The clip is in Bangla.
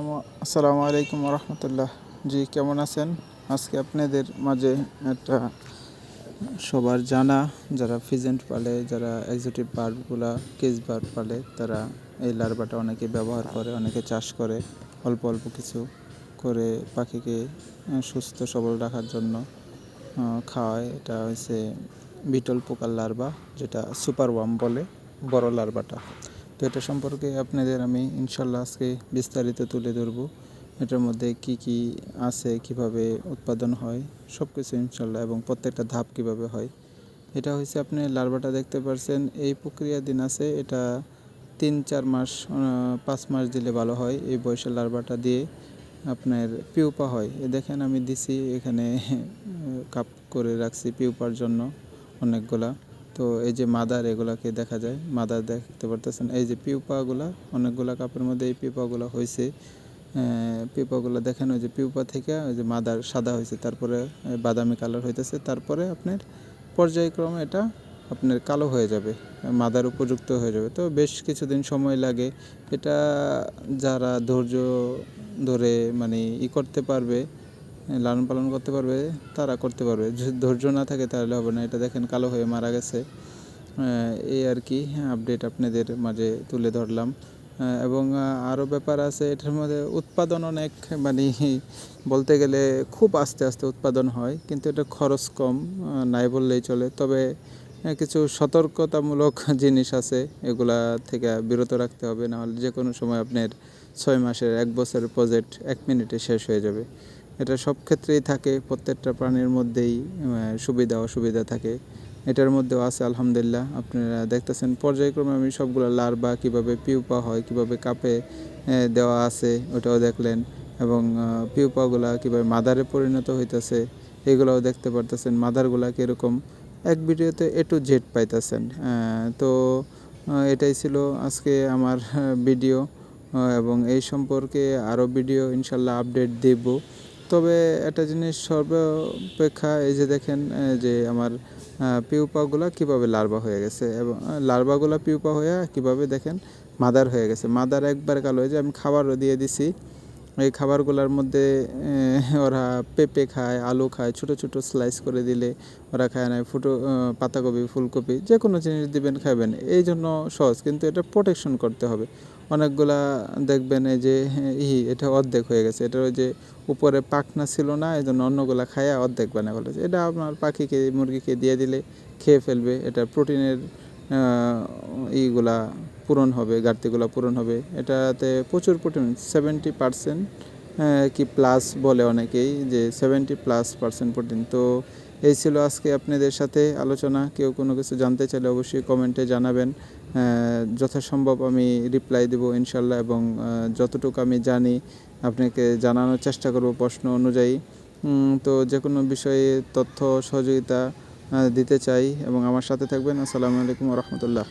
আসসালামু আলাইকুম রহমতুল্লাহ। জি, কেমন আছেন? আজকে আপনাদের মাঝে একটা সবার জানা, যারা ফিজেন্ট পালে, যারা এক্সোটিক বার্ডগুলা কেজ বার্ড পালে, তারা এই লার্ভাটা অনেকে ব্যবহার করে, অনেকে চাষ করে অল্প অল্প কিছু করে পাখিকে সুস্থ সবল রাখার জন্য খাওয়ায়। এটা হচ্ছে বিটল পোকার লার্ভা, যেটা সুপার ওয়ার্ম বলে, বড় লার্ভাটা। তো এটা সম্পর্কে আপনাদের আমি ইনশাল্লাহ আজকে বিস্তারিত তুলে ধরবো। এটার মধ্যে কি কি আছে, কিভাবে উৎপাদন হয়, সব কিছু ইনশাল্লাহ, এবং প্রত্যেকটা ধাপ কিভাবে হয়। এটা হচ্ছে আপনি লার্ভাটা দেখতে পাচ্ছেন, এই প্রক্রিয়া দিন আছে। এটা 3-4 মাস 5 মাস দিলে ভালো হয়। এই বয়সের লার্ভাটা দিয়ে আপনার পিউপা হয়। দেখেন আমি দিছি এখানে কাপ করে রাখছি পিউপার জন্য অনেকগুলা। তো এই যে মাদার, এগুলাকে দেখা যায়, মাদার দেখতে পারতেছেন। এই যে পিউপাগুলা অনেকগুলা কাপের মধ্যে এই পিউপাগুলো হয়েছে। পিউপাগুলো দেখেন, ওই যে পিউপা থেকে ওই যে মাদার সাদা হয়েছে, তারপরে বাদামি কালার হইতেছে, তারপরে আপনার পর্যায়ক্রমে এটা আপনার কালো হয়ে যাবে, মাদার উপযুক্ত হয়ে যাবে। তো বেশ কিছুদিন সময় লাগে। এটা যারা ধৈর্য ধরে মানে করতে পারবে, লালন পালন করতে পারবে, তারা করতে পারবে। যদি ধৈর্য না থাকে তাহলে হবে না। এটা দেখেন কালো হয়ে মারা গেছে। এই আর কি আপডেট আপনাদের মাঝে তুলে ধরলাম। এবং আরও ব্যাপার আছে, এটার মধ্যে উৎপাদন অনেক মানে বলতে গেলে খুব আস্তে আস্তে উৎপাদন হয়, কিন্তু এটা খরচ কম, নাই বললেই চলে। তবে কিছু সতর্কতামূলক জিনিস আছে, এগুলা থেকে বিরত রাখতে হবে, নাহলে যে কোনো সময় আপনার 6 মাসের 1 বছরের প্রজেক্ট 1 মিনিটে শেষ হয়ে যাবে। এটা সব ক্ষেত্রেই থাকে, প্রত্যেকটা প্রাণীর মধ্যেই সুবিধা অসুবিধা থাকে। এটার মধ্যেও আছে আলহামদুলিল্লাহ। আপনারা দেখতেছেন পর্যায়ক্রমে আমি সবগুলো লার্ভা কীভাবে পিউপা হয়, কীভাবে কাপে দেওয়া আছে, ওটাও দেখলেন। এবং পিউপাগুলা কীভাবে মাদারে পরিণত হইতেছে, এগুলোও দেখতে পারতেছেন। মাদারগুলা কীরকম এক ভিডিওতে A to Z পাইতেছেন। তো এটাই ছিল আজকে আমার ভিডিও, এবং এই সম্পর্কে আরও ভিডিও ইনশাল্লাহ আপডেট দেব। তবে একটা জিনিস সর্বাপেক্ষা, এই যে দেখেন যে আমার পিউপাগুলা কীভাবে লার্ভা হয়ে গেছে, এবং লার্ভাগুলা পিউপা হয়ে কীভাবে দেখেন মাদার হয়ে গেছে। মাদার একবার কালো হয়ে যায়। আমি খাবারও দিয়ে দিছি। এই খাবারগুলোর মধ্যে ওরা পেঁপে খায়, আলু খায়, ছোটো ছোটো স্লাইস করে দিলে ওরা খায় না। পাতাকপি, ফুলকপি, যে কোনো জিনিস দিবেন খাবেন। এই জন্য সহজ, কিন্তু এটা প্রোটেকশন করতে হবে। অনেকগুলা দেখবেন এই যে এটা অর্ধেক হয়ে গেছে, এটা ওই যে উপরে পাখনা ছিল না, এই জন্য অন্যগুলা খায়া অর্ধেক বানিয়ে ফেলেছে। এটা আপনার পাখিকে, মুরগিকে দিয়ে দিলে খেয়ে ফেলবে। এটা প্রোটিনের পূরণ হবে, ঘাটতিগুলো পূরণ হবে। এটাতে প্রচুর প্রোটিন, 70% কি প্লাস বলে অনেকেই, যে 70+% প্রোটিন। তো এই ছিল আজকে আপনাদের সাথে আলোচনা। কেউ কোনো কিছু জানতে চাইলে অবশ্যই কমেন্টে জানাবেন। যথাসম্ভব আমি রিপ্লাই দেবো ইনশাল্লাহ, এবং যতটুকু আমি জানি আপনাকে জানানোর চেষ্টা করব প্রশ্ন অনুযায়ী। তো যে কোনো বিষয়ে তথ্য সহযোগিতা দিতে চাই, এবং আমার সাথে থাকবেন। আসসালামু আলাইকুম রহমতুল্লাহ।